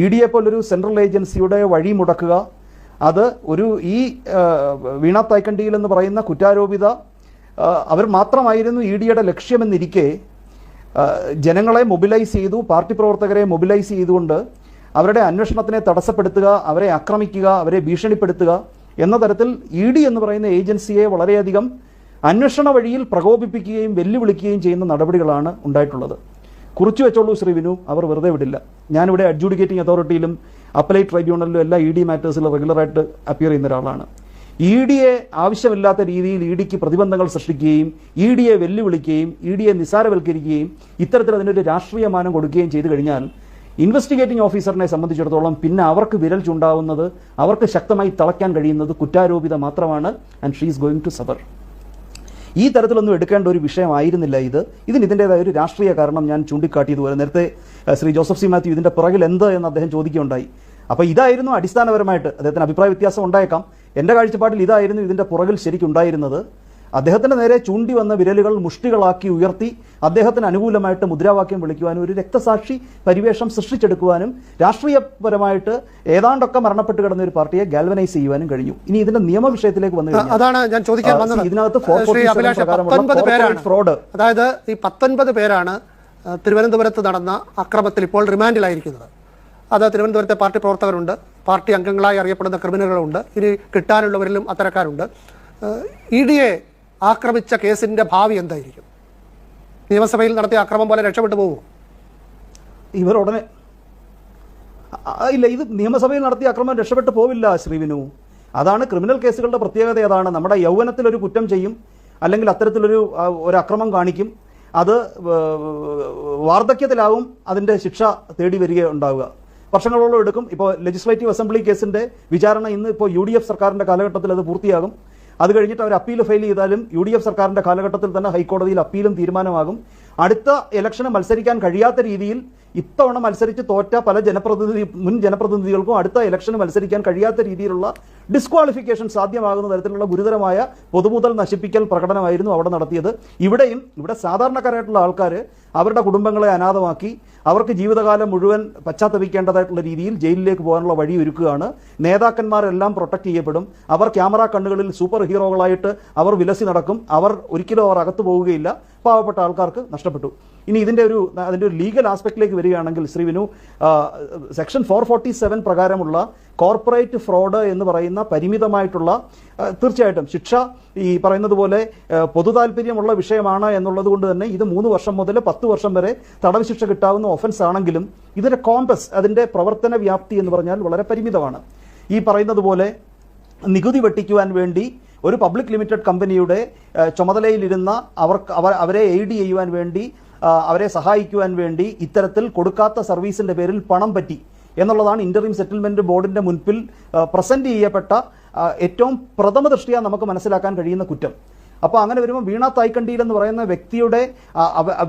ED പോലൊരു central ഏജൻസിയുടെ വഴി മുടക്കുക, അത് ഈ വീണ തൈക്കണ്ടിയിൽ എന്ന് പറയുന്ന കുറ്റാരോപിത അവർ മാത്രമായിരുന്നു EDയുടെ ലക്ഷ്യമെന്നിരിക്കെ ജനങ്ങളെ മൊബിലൈസ് ചെയ്തു, പാർട്ടി പ്രവർത്തകരെ മൊബിലൈസ് ചെയ്തുകൊണ്ട് അവരുടെ അന്വേഷണത്തിനെ തടസ്സപ്പെടുത്തുക, അവരെ ആക്രമിക്കുക, അവരെ ഭീഷണിപ്പെടുത്തുക എന്ന തരത്തിൽ ED എന്ന് പറയുന്ന ഏജൻസിയെ വളരെയധികം അന്വേഷണ വഴിയിൽ പ്രകോപിപ്പിക്കുകയും വെല്ലുവിളിക്കുകയും ചെയ്യുന്ന നടപടികളാണ് ഉണ്ടായിട്ടുള്ളത്. കുറിച്ചു വെച്ചോളൂ ശ്രീ വിനു, അവർ വെറുതെ വിടില്ല. ഞാനിവിടെ അഡ്ജുഡിക്കേറ്റിംഗ് അതോറിറ്റിയിലും അപ്പലേറ്റ് ട്രൈബ്യൂണലിലും എല്ലാ ED മാറ്റേഴ്സിലും റെഗുലറായിട്ട് അപ്പിയർ ചെയ്യുന്ന ഒരാളാണ്. EDയെ ആവശ്യമില്ലാത്ത രീതിയിൽ EDക്ക് പ്രതിബന്ധങ്ങൾ സൃഷ്ടിക്കുകയും EDയെ വെല്ലുവിളിക്കുകയും EDയെ നിസ്സാരവൽക്കരിക്കുകയും ഇത്തരത്തിൽ അതിനൊരു രാഷ്ട്രീയ മാനം കൊടുക്കുകയും ചെയ്തു കഴിഞ്ഞാൽ ഇൻവെസ്റ്റിഗേറ്റിംഗ് ഓഫീസറിനെ സംബന്ധിച്ചിടത്തോളം പിന്നെ അവർക്ക് വിരൽ ചൂണ്ടാവുന്നത്, അവർക്ക് ശക്തമായി തളയ്ക്കാൻ കഴിയുന്നത് കുറ്റാരോപിത മാത്രമാണ്. And she is going to suffer. ഈ തരത്തിലൊന്നും എടുക്കേണ്ട ഒരു വിഷയമായിരുന്നില്ല ഇതിൻ്റെതായ ഒരു രാഷ്ട്രീയ കാരണം ഞാൻ ചൂണ്ടിക്കാട്ടിയതുപോലെ നേരത്തെ ശ്രീ ജോസഫ് സി മാത്യു ഇതിൻ്റെ പുറകിൽ എന്ത് എന്ന് അദ്ദേഹം ചോദിക്കുകയുണ്ടായി. അപ്പോൾ ഇതായിരുന്നു അടിസ്ഥാനപരമായിട്ട്, അദ്ദേഹത്തിന് അഭിപ്രായ വ്യത്യാസം ഉണ്ടായേക്കാം, എൻ്റെ കാഴ്ചപ്പാടിൽ ഇതായിരുന്നു ഇതിൻ്റെ പുറകിൽ ശരിക്കുണ്ടായിരുന്നത്. അദ്ദേഹത്തിൻ്റെ നേരെ ചൂണ്ടി വന്ന വിരലുകൾ മുഷ്ടികളാക്കി ഉയർത്തി അദ്ദേഹത്തിന് അനുകൂലമായിട്ട് മുദ്രാവാക്യം വിളിക്കുവാനും ഒരു രക്തസാക്ഷി പരിവേഷം സൃഷ്ടിച്ചെടുക്കുവാനും രാഷ്ട്രീയപരമായിട്ട് ഏതാണ്ടൊക്കെ മരണപ്പെട്ട് കിടന്ന ഒരു പാർട്ടിയെ ഗാൽവനൈസ് ചെയ്യുവാനും കഴിഞ്ഞു. ഇനി ഇതിന്റെ നിയമവിഷയത്തിലേക്ക് വന്നു കഴിഞ്ഞാൽ അതാണ് ഞാൻ ചോദിക്കാൻ വന്നത്. ഇതിനകത്ത് ഫ്രോഡ്, അതായത് ഈ 19 പേരാണ് തിരുവനന്തപുരത്ത് നടന്ന അക്രമത്തിൽ ഇപ്പോൾ റിമാൻഡിലായിരിക്കുന്നത്. അത് തിരുവനന്തപുരത്തെ പാർട്ടി പ്രവർത്തകരുണ്ട്, പാർട്ടി അംഗങ്ങളായി അറിയപ്പെടുന്ന ക്രിമിനലുകളുണ്ട്, ഇനി കിട്ടാനുള്ളവരിലും അത്തരക്കാരുണ്ട്. EDയെ ആക്രമിച്ച കേസിന്റെ ഭാവി എന്തായിരിക്കും? നിയമസഭയിൽ നടത്തിയ അക്രമം പോലെ രക്ഷപ്പെട്ടു പോകുമോ? ഇവർ ഉടനെ ഇല്ല, ഇത് നിയമസഭയിൽ നടത്തിയ അക്രമം രക്ഷപ്പെട്ടു പോവില്ല ശ്രീ വിനു. അതാണ് ക്രിമിനൽ കേസുകളുടെ പ്രത്യേകത. അതാണ് നമ്മുടെ യൗവനത്തിലൊരു കുറ്റം ചെയ്യും, അല്ലെങ്കിൽ അത്തരത്തിലൊരു അക്രമം കാണിക്കും, അത് വാർദ്ധക്യത്തിലാവും അതിൻ്റെ ശിക്ഷ തേടി വരികയുണ്ടാവുക, വർഷങ്ങളോളം എടുക്കും. ഇപ്പോൾ ലെജിസ്ലേറ്റീവ് അസംബ്ലി കേസിൻ്റെ വിചാരണ ഇന്ന് ഇപ്പോൾ UDF സർക്കാരിൻ്റെ കാലഘട്ടത്തിൽ അത് പൂർത്തിയാകും. അത് കഴിഞ്ഞിട്ട് അവർ അപ്പീൽ ഫയൽ ചെയ്താലും UDF സർക്കാരിൻ്റെ കാലഘട്ടത്തിൽ തന്നെ ഹൈക്കോടതിയിൽ അപ്പീലും തീരുമാനമാകും. അടുത്ത ഇലക്ഷന് മത്സരിക്കാൻ കഴിയാത്ത രീതിയിൽ ഇത്തവണ മത്സരിച്ച് തോറ്റ പല മുൻ ജനപ്രതിനിധികൾക്കും അടുത്ത ഇലക്ഷന് മത്സരിക്കാൻ കഴിയാത്ത രീതിയിലുള്ള ഡിസ്ക്വാളിഫിക്കേഷൻ സാധ്യമാകുന്ന തരത്തിലുള്ള ഗുരുതരമായ പൊതുമുതൽ നശിപ്പിക്കൽ പ്രകടനമായിരുന്നു അവിടെ നടത്തിയത്. ഇവിടെ സാധാരണക്കാരായിട്ടുള്ള ആൾക്കാർ അവരുടെ കുടുംബങ്ങളെ അനാഥമാക്കി അവർക്ക് ജീവിതകാലം മുഴുവൻ പശ്ചാത്തപിക്കേണ്ടതായിട്ടുള്ള രീതിയിൽ ജയിലിലേക്ക് പോകാനുള്ള വഴി ഒരുക്കുകയാണ്. നേതാക്കന്മാരെല്ലാം പ്രൊട്ടക്ട് ചെയ്യപ്പെടും. അവർ ക്യാമറ കണ്ണുകളിൽ സൂപ്പർ ഹീറോകളായിട്ട് അവർ വിലസി നടക്കും. ഒരിക്കലും അവർ അകത്തു പോവുകയില്ല. പാവപ്പെട്ട ആൾക്കാർക്ക് നഷ്ടപ്പെട്ടു. ഇനി അതിൻ്റെ ഒരു ലീഗൽ ആസ്പെക്റ്റിലേക്ക് വരികയാണെങ്കിൽ ശ്രീ വിനു, സെക്ഷൻ 447 പ്രകാരമുള്ള കോർപ്പറേറ്റ് ഫ്രോഡ് എന്ന് പറയുന്ന പരിമിതമായിട്ടുള്ള തീർച്ചയായിട്ടും ശിക്ഷ ഈ പറയുന്നത് പോലെ പൊതു താല്പര്യമുള്ള വിഷയമാണ് എന്നുള്ളത് കൊണ്ട് തന്നെ ഇത് 3 വർഷം മുതൽ 10 വർഷം വരെ തടവ് ശിക്ഷ കിട്ടാവുന്ന ഒഫൻസ് ആണെങ്കിലും ഇതിൻ്റെ കോമ്പസ്, അതിൻ്റെ പ്രവർത്തന വ്യാപ്തി എന്ന് പറഞ്ഞാൽ വളരെ പരിമിതമാണ്. ഈ പറയുന്നത് പോലെ നികുതി വെട്ടിക്കുവാൻ വേണ്ടി ഒരു പബ്ലിക് ലിമിറ്റഡ് കമ്പനിയുടെ ചുമതലയിലിരുന്ന അവരെ എയ്ഡ് ചെയ്യുവാൻ വേണ്ടി, അവരെ സഹായിക്കുവാൻ വേണ്ടി ഇത്തരത്തിൽ കൊടുക്കാത്ത സർവീസിൻ്റെ പേരിൽ പണം പറ്റി എന്നുള്ളതാണ് ഇന്ററിം സെറ്റിൽമെന്റ് ബോർഡിന്റെ മുൻപിൽ പ്രസന്റ് ചെയ്യപ്പെട്ട ഏറ്റവും പ്രഥമ ദൃഷ്ടിയാ നമുക്ക് മനസ്സിലാക്കാൻ കഴിയുന്ന കുറ്റം. അപ്പോൾ അങ്ങനെ വരുമ്പോൾ വീണ തൈക്കണ്ടിയിൽ എന്ന് പറയുന്ന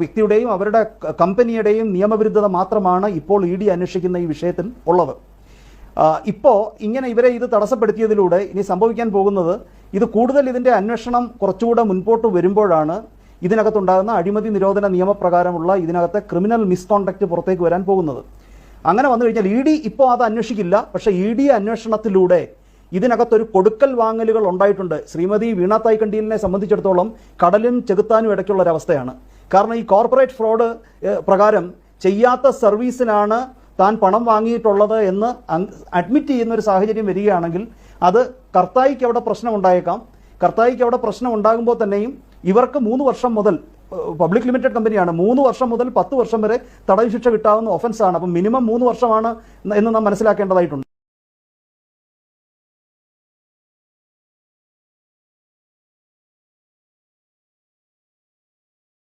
വ്യക്തിയുടെയും അവരുടെ കമ്പനിയുടെയും നിയമവിരുദ്ധത മാത്രമാണ് ഇപ്പോൾ ED അന്വേഷിക്കുന്ന ഈ വിഷയത്തിൽ ഉള്ളത്. ഇപ്പോൾ ഇങ്ങനെ ഇവരെ ഇത് തടസ്സപ്പെടുത്തിയതിലൂടെ ഇനി സംഭവിക്കാൻ പോകുന്നത്, ഇത് കൂടുതൽ ഇതിൻ്റെ അന്വേഷണം കുറച്ചുകൂടെ മുൻപോട്ട് വരുമ്പോഴാണ് ഇതിനകത്തുണ്ടാകുന്ന അഴിമതി നിരോധന നിയമപ്രകാരമുള്ള ഇതിനകത്തെ ക്രിമിനൽ മിസ്കോണ്ടക്റ്റ് പുറത്തേക്ക് വരാൻ പോകുന്നത്. അങ്ങനെ വന്നു കഴിഞ്ഞാൽ ED ഇപ്പോൾ അത് അന്വേഷിക്കില്ല. പക്ഷേ ED അന്വേഷണത്തിലൂടെ ഇതിനകത്തൊരു കൊടുക്കൽ വാങ്ങലുകൾ ഉണ്ടായിട്ടുണ്ട്. ശ്രീമതി വീണ തൈക്കണ്ടിലിനെ സംബന്ധിച്ചിടത്തോളം കടലും ചെകുത്താനും ഇടയ്ക്കുള്ള ഒരവസ്ഥയാണ്. കാരണം ഈ കോർപ്പറേറ്റ് ഫ്രോഡ് പ്രകാരം ചെയ്യാത്ത സർവീസിനാണ് താൻ പണം വാങ്ങിയിട്ടുള്ളത് എന്ന് അഡ്മിറ്റ് ചെയ്യുന്ന ഒരു സാഹചര്യം വരികയാണെങ്കിൽ അത് കർത്തായിക്ക് അവിടെ പ്രശ്നം ഉണ്ടായേക്കാം. കർത്തായിക്ക് അവിടെ പ്രശ്നം ഉണ്ടാകുമ്പോൾ തന്നെയും ഇവർക്ക് 3 വർഷം മുതൽ, പബ്ലിക് ലിമിറ്റഡ് കമ്പനിയാണ്, 3 വർഷം മുതൽ 10 വർഷം വരെ തടവ് ശിക്ഷ കിട്ടാവുന്ന ഒഫൻസാണ്. അപ്പം മിനിമം 3 വർഷമാണ് എന്ന് നാം മനസ്സിലാക്കേണ്ടതായിട്ടുണ്ട്.